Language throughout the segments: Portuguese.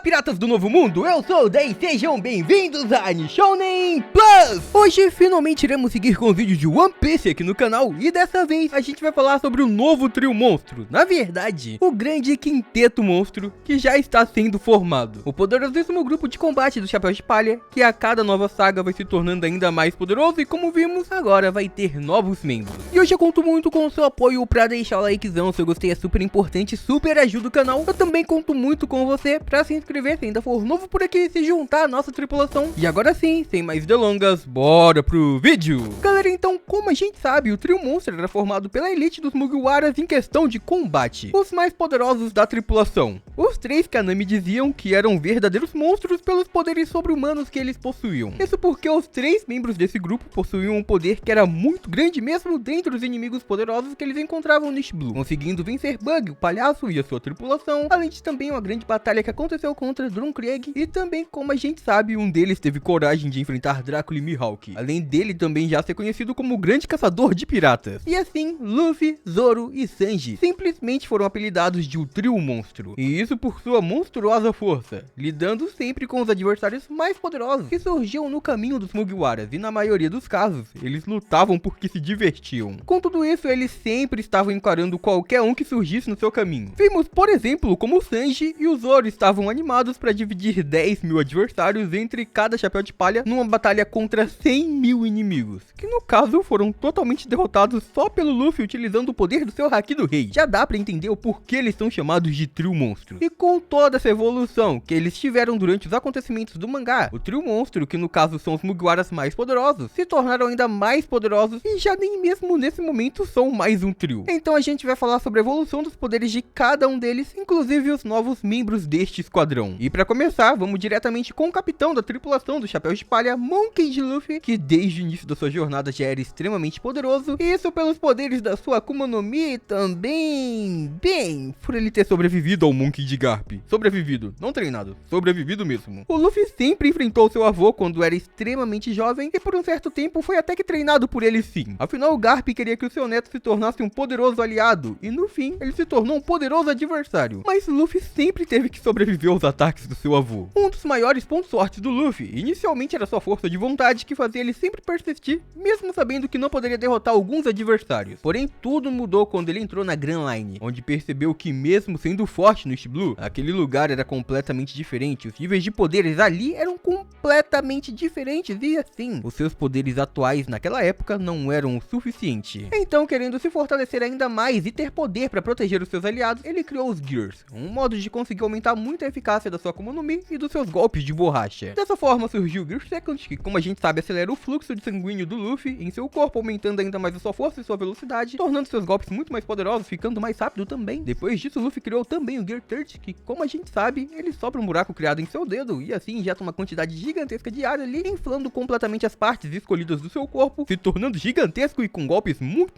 Olá, piratas do Novo Mundo, eu sou o Day, sejam bem-vindos a Nishounen Plus! Hoje, finalmente, iremos seguir com os vídeos de One Piece aqui no canal e dessa vez a gente vai falar sobre o novo trio monstro, na verdade, o grande quinteto monstro que já está sendo formado. O poderosíssimo grupo de combate dos Chapéus de Palha, que a cada nova saga vai se tornando ainda mais poderoso e como vimos, agora vai ter novos membros. E hoje eu conto muito com o seu apoio pra deixar o likezão, se eu gostei é super importante, super ajuda o canal. Eu também conto muito com você pra se inscrever se ainda for novo por aqui e se juntar à nossa tripulação. E agora sim, sem mais delongas, bora pro vídeo! Galera, então, como a gente sabe, o trio monstro era formado pela elite dos Mugiwaras em questão de combate, os mais poderosos da tripulação. Os três que a Nami diziam que eram verdadeiros monstros pelos poderes sobre-humanos que eles possuíam. Isso porque os três membros desse grupo possuíam um poder que era muito grande mesmo dentro dos inimigos poderosos que eles encontravam no East Blue, conseguindo vencer Bug, o palhaço e a sua tripulação, além de também uma grande batalha que aconteceu contra Drunkrieg, e também, como a gente sabe, um deles teve coragem de enfrentar Drácula e Mihawk, além dele também já ser conhecido como o grande caçador de piratas. E assim, Luffy, Zoro e Sanji simplesmente foram apelidados de o trio monstro, e isso por sua monstruosa força, lidando sempre com os adversários mais poderosos que surgiam no caminho dos Mugiwaras, e na maioria dos casos, eles lutavam porque se divertiam. Com tudo isso, eles sempre estavam encarando qualquer um que surgisse no seu caminho. Vimos, por exemplo, como o Sanji e o Zoro estavam animados para dividir 10 mil adversários entre cada Chapéu de Palha numa batalha contra 100 mil inimigos, que no caso foram totalmente derrotados só pelo Luffy utilizando o poder do seu Haki do Rei. Já dá para entender o porquê eles são chamados de trio monstro. E com toda essa evolução que eles tiveram durante os acontecimentos do mangá, o trio monstro, que no caso são os Mugiwaras mais poderosos, se tornaram ainda mais poderosos e já nem mesmo nesse momento são mais um trio. Então a gente vai falar sobre a evolução dos poderes de cada um deles, inclusive os novos membros deste esquadrão. E para começar, vamos diretamente com o capitão da tripulação dos Chapéus de Palha, Monkey D. Luffy, que desde o início da sua jornada já era extremamente poderoso, e isso pelos poderes da sua Akuma no Mi também, bem, por ele ter sobrevivido ao Monkey D. Garp. Sobrevivido, não treinado, sobrevivido mesmo. O Luffy sempre enfrentou seu avô quando era extremamente jovem e por um certo tempo foi até que treinado por ele sim. Afinal, o Garp queria que o seu neto se tornasse um poderoso aliado e no fim, ele se tornou um poderoso adversário. Mas Luffy sempre teve que sobreviver aos ataques do seu avô. Um dos maiores pontos fortes do Luffy, inicialmente era sua força de vontade que fazia ele sempre persistir, mesmo sabendo que não poderia derrotar alguns adversários. Porém, tudo mudou quando ele entrou na Grand Line, onde percebeu que mesmo sendo forte no East Blue, aquele lugar era completamente diferente, os níveis de poderes ali eram completamente diferentes e assim, os seus poderes atuais naquela época não eram o suficiente. Então, querendo se fortalecer ainda mais e ter poder para proteger os seus aliados, ele criou os Gears, um modo de conseguir aumentar muito a eficácia da sua Akuma no Mi e dos seus golpes de borracha. Dessa forma surgiu o Gear Second, que como a gente sabe acelera o fluxo de sanguíneo do Luffy em seu corpo, aumentando ainda mais a sua força e sua velocidade, tornando seus golpes muito mais poderosos, ficando mais rápido também. Depois disso, Luffy criou também o Gear Third, que como a gente sabe, ele sopra um buraco criado em seu dedo e assim injeta uma quantidade gigantesca de ar ali, inflando completamente as partes escolhidas do seu corpo, se tornando gigantesco e com golpes muito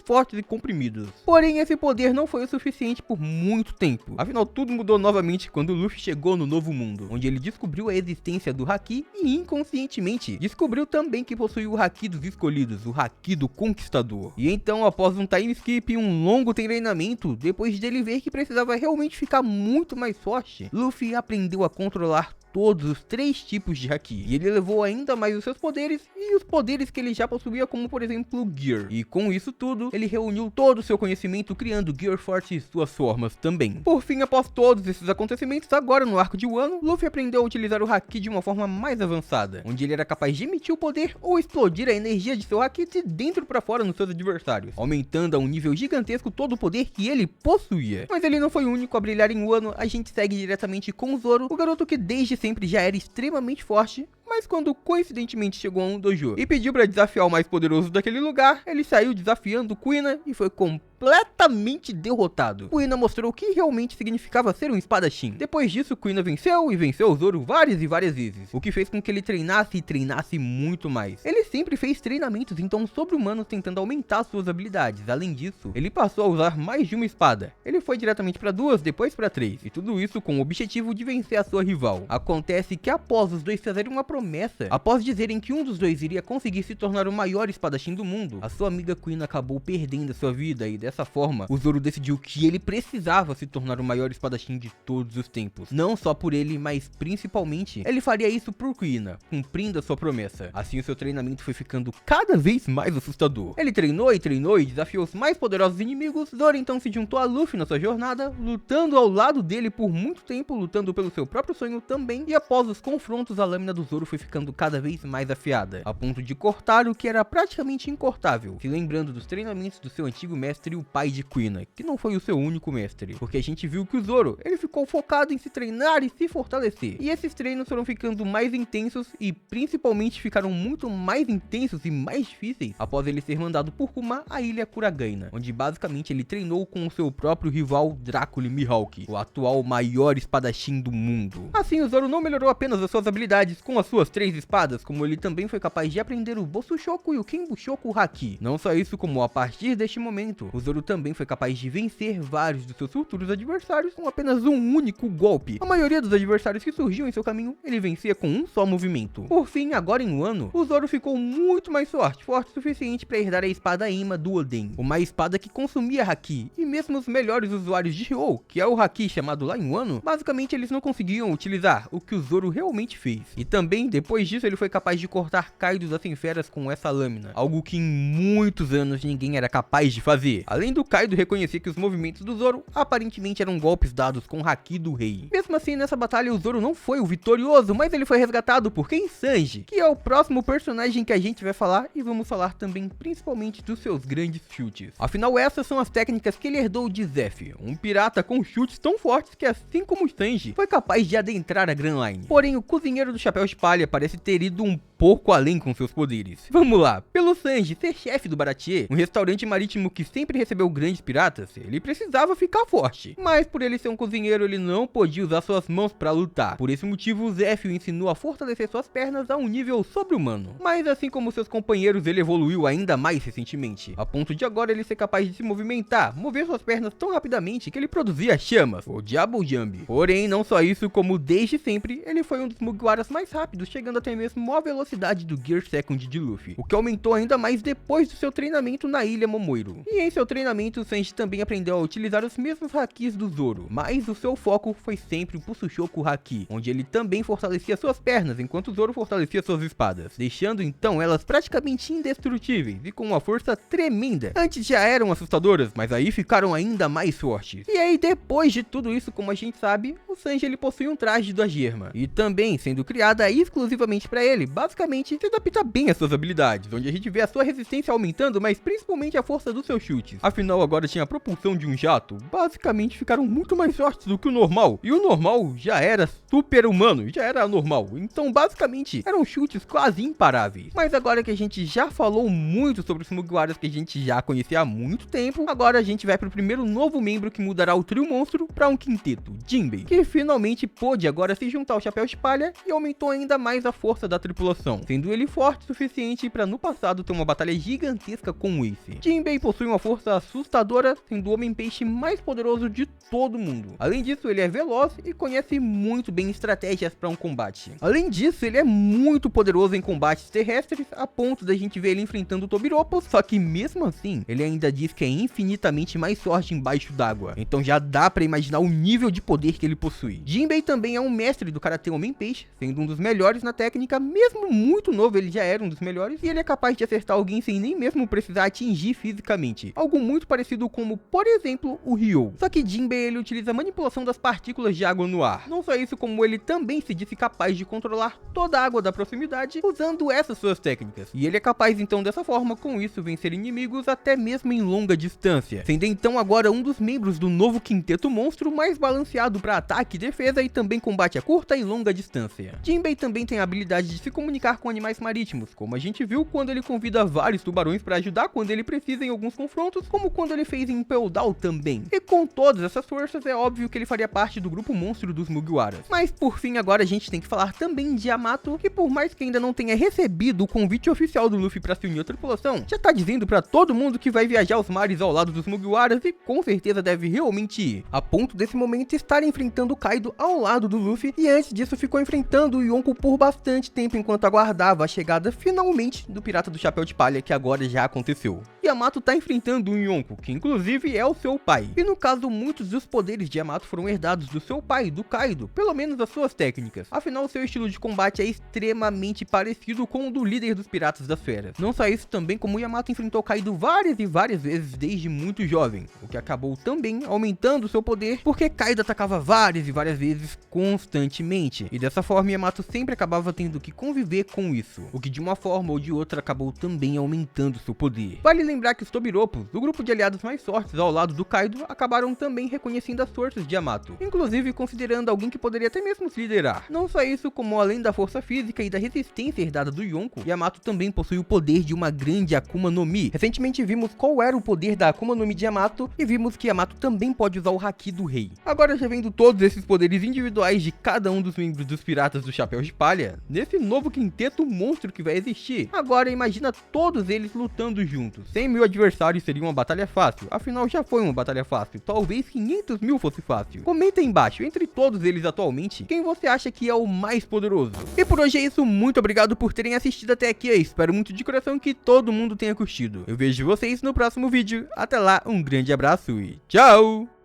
fortes e comprimidos. Porém, esse poder não foi o suficiente por muito tempo. Afinal, tudo mudou novamente quando Luffy chegou no Novo Mundo, onde ele descobriu a existência do Haki e inconscientemente descobriu também que possuía o Haki dos escolhidos, o Haki do Conquistador. E então, após um time skip e um longo treinamento, depois dele ver que precisava realmente ficar muito mais forte, Luffy aprendeu a controlar todos os três tipos de Haki, e ele elevou ainda mais os seus poderes e os poderes que ele já possuía, como por exemplo o Gear. E com isso tudo, ele reuniu todo o seu conhecimento criando Gear Force e suas formas também. Por fim, após todos esses acontecimentos, agora no arco de Wano, Luffy aprendeu a utilizar o Haki de uma forma mais avançada, onde ele era capaz de emitir o poder ou explodir a energia de seu Haki de dentro para fora nos seus adversários, aumentando a um nível gigantesco todo o poder que ele possuía. Mas ele não foi o único a brilhar em Wano, a gente segue diretamente com o Zoro, o garoto que desde sempre já era extremamente forte, mas quando coincidentemente chegou a um dojo e pediu para desafiar o mais poderoso daquele lugar, ele saiu desafiando Kuina e foi completamente derrotado. Kuina mostrou o que realmente significava ser um espadachim. Depois disso, Kuina venceu e venceu o Zoro várias e várias vezes, o que fez com que ele treinasse e treinasse muito mais. Ele sempre fez treinamentos então sobre-humanos tentando aumentar suas habilidades. Além disso, ele passou a usar mais de uma espada. Ele foi diretamente para 2, depois para 3, e tudo isso com o objetivo de vencer a sua rival. Acontece que após os dois fazerem uma promessa promessa. Após dizerem que um dos dois iria conseguir se tornar o maior espadachim do mundo, a sua amiga Queen acabou perdendo a sua vida e dessa forma, o Zoro decidiu que ele precisava se tornar o maior espadachim de todos os tempos. Não só por ele, mas principalmente, ele faria isso por Queen, cumprindo a sua promessa. Assim, o seu treinamento foi ficando cada vez mais assustador. Ele treinou e desafiou os mais poderosos inimigos. Zoro então se juntou a Luffy na sua jornada, lutando ao lado dele por muito tempo, lutando pelo seu próprio sonho também, e após os confrontos, a lâmina do Zoro foi ficando cada vez mais afiada, a ponto de cortar o que era praticamente incortável, se lembrando dos treinamentos do seu antigo mestre, o pai de Queen, que não foi o seu único mestre, porque a gente viu que o Zoro, ele ficou focado em se treinar e se fortalecer, e esses treinos foram ficando mais intensos e principalmente ficaram muito mais intensos e mais difíceis após ele ser mandado por Kuma à ilha Kuragaina, onde basicamente ele treinou com o seu próprio rival Dracula Mihawk, o atual maior espadachim do mundo. Assim, o Zoro não melhorou apenas as suas habilidades com as suas 3 espadas, como ele também foi capaz de aprender o Bosushoku e o Kenbushoku Haki. Não só isso, como a partir deste momento, o Zoro também foi capaz de vencer vários dos seus futuros adversários com apenas um único golpe. A maioria dos adversários que surgiam em seu caminho, ele vencia com um só movimento. Por fim, agora em Wano, o Zoro ficou muito mais forte o suficiente para herdar a espada Ima do Oden, uma espada que consumia Haki, e mesmo os melhores usuários de Ryou, que é o Haki chamado lá em Wano, basicamente eles não conseguiam utilizar o que o Zoro realmente fez. E também, depois disso, ele foi capaz de cortar Kaidos assim feras com essa lâmina, algo que em muitos anos ninguém era capaz de fazer. Além do Kaido reconhecer que os movimentos do Zoro aparentemente eram golpes dados com o Haki do rei. Mesmo assim, nessa batalha o Zoro não foi o vitorioso, mas ele foi resgatado por Ken Sanji, que é o próximo personagem que a gente vai falar, e vamos falar também principalmente dos seus grandes chutes. Afinal, essas são as técnicas que ele herdou de Zeff, um pirata com chutes tão fortes que, assim como Sanji, foi capaz de adentrar a Grand Line. Porém, o cozinheiro do chapéu de palha parece ter ido um pouco além com seus poderes. Vamos lá, pelo Sanji ser chefe do Baratie, um restaurante marítimo que sempre recebeu grandes piratas, ele precisava ficar forte. Mas por ele ser um cozinheiro, ele não podia usar suas mãos para lutar. Por esse motivo, o Zeff o ensinou a fortalecer suas pernas a um nível sobre-humano. Mas assim como seus companheiros, ele evoluiu ainda mais recentemente, a ponto de agora ele ser capaz de se movimentar, mover suas pernas tão rapidamente que ele produzia chamas, o Double Jump. Porém, não só isso, como desde sempre, ele foi um dos Mugiwaras mais rápidos, chegando até mesmo a velocidade do Gear Second de Luffy, o que aumentou ainda mais depois do seu treinamento na ilha Momoiro. E em seu treinamento, o Sanji também aprendeu a utilizar os mesmos Hakis do Zoro, mas o seu foco foi sempre o Bosushoku Haki, onde ele também fortalecia suas pernas, enquanto o Zoro fortalecia suas espadas, deixando então elas praticamente indestrutíveis e com uma força tremenda. Antes já eram assustadoras, mas aí ficaram ainda mais fortes. E aí, depois de tudo isso, como a gente sabe, o Sanji ele possui um traje da Germa, e também sendo criada exclusivamente para ele, basicamente se adapta bem às suas habilidades, onde a gente vê a sua resistência aumentando, mas principalmente a força dos seus chutes. Afinal, agora tinha a propulsão de um jato, basicamente ficaram muito mais fortes do que o normal, e o normal já era super humano, já era anormal, então basicamente eram chutes quase imparáveis. Mas agora que a gente já falou muito sobre os Mugiwaras que a gente já conhecia há muito tempo, agora a gente vai pro primeiro novo membro que mudará o trio monstro para um quinteto, Jinbei, que finalmente pôde agora se juntar ao chapéu de palha e aumentou ainda mais a força da tripulação, sendo ele forte o suficiente para no passado ter uma batalha gigantesca com o Ace. Jinbei possui uma força assustadora, sendo o homem-peixe mais poderoso de todo mundo. Além disso, ele é veloz e conhece muito bem estratégias para um combate. Além disso, ele é muito poderoso em combates terrestres, a ponto da gente ver ele enfrentando o Tobiropos, só que mesmo assim, ele ainda diz que é infinitamente mais forte embaixo d'água, então já dá para imaginar o nível de poder que ele possui. Jinbei também é um mestre do Karatê Homem-Peixe, sendo um dos melhores na técnica, mesmo muito novo ele já era um dos melhores, e ele é capaz de acertar alguém sem nem mesmo precisar atingir fisicamente, algo muito parecido como, por exemplo, o Ryou. Só que Jinbei ele utiliza a manipulação das partículas de água no ar. Não só isso, como ele também se disse capaz de controlar toda a água da proximidade usando essas suas técnicas, e ele é capaz então dessa forma, com isso, vencer inimigos até mesmo em longa distância, sendo então agora um dos membros do novo quinteto monstro mais balanceado para ataque e defesa e também combate a curta e longa distância. Jinbei também tem a habilidade de se comunicar brincar com animais marítimos, como a gente viu quando ele convida vários tubarões para ajudar quando ele precisa em alguns confrontos, como quando ele fez em Impel Down também. E com todas essas forças, é óbvio que ele faria parte do grupo monstro dos Mugiwaras. Mas por fim, agora a gente tem que falar também de Yamato, que por mais que ainda não tenha recebido o convite oficial do Luffy para se unir à tripulação, já tá dizendo para todo mundo que vai viajar aos mares ao lado dos Mugiwaras e com certeza deve realmente ir, a ponto desse momento estar enfrentando o Kaido ao lado do Luffy, e antes disso ficou enfrentando o Yonko por bastante tempo enquanto aguardava a chegada finalmente do Pirata do Chapéu de Palha, que agora já aconteceu. Yamato tá enfrentando o Yonko, que inclusive é o seu pai, e no caso muitos dos poderes de Yamato foram herdados do seu pai, do Kaido, pelo menos as suas técnicas, afinal seu estilo de combate é extremamente parecido com o do líder dos Piratas das Feras. Não só isso, também como Yamato enfrentou Kaido várias e várias vezes desde muito jovem, o que acabou também aumentando seu poder, porque Kaido atacava várias e várias vezes constantemente, e dessa forma Yamato sempre acabava tendo que conviver com isso, o que de uma forma ou de outra acabou também aumentando seu poder. Vale lembrar que os Tobiropos, do grupo de aliados mais fortes ao lado do Kaido, acabaram também reconhecendo as forças de Yamato, inclusive considerando alguém que poderia até mesmo se liderar. Não só isso, como além da força física e da resistência herdada do Yonko, Yamato também possui o poder de uma grande Akuma no Mi. Recentemente vimos qual era o poder da Akuma no Mi de Yamato e vimos que Yamato também pode usar o Haki do Rei. Agora, já vendo todos esses poderes individuais de cada um dos membros dos Piratas do Chapéu de Palha, nesse novo quinteto monstro que vai existir, agora imagina todos eles lutando juntos. 100 mil adversários seria uma batalha fácil, afinal já foi uma batalha fácil, talvez 500 mil fosse fácil. Comenta aí embaixo, entre todos eles atualmente, quem você acha que é o mais poderoso. E por hoje é isso, muito obrigado por terem assistido até aqui, eu espero muito de coração que todo mundo tenha curtido. Eu vejo vocês no próximo vídeo, até lá, um grande abraço e tchau!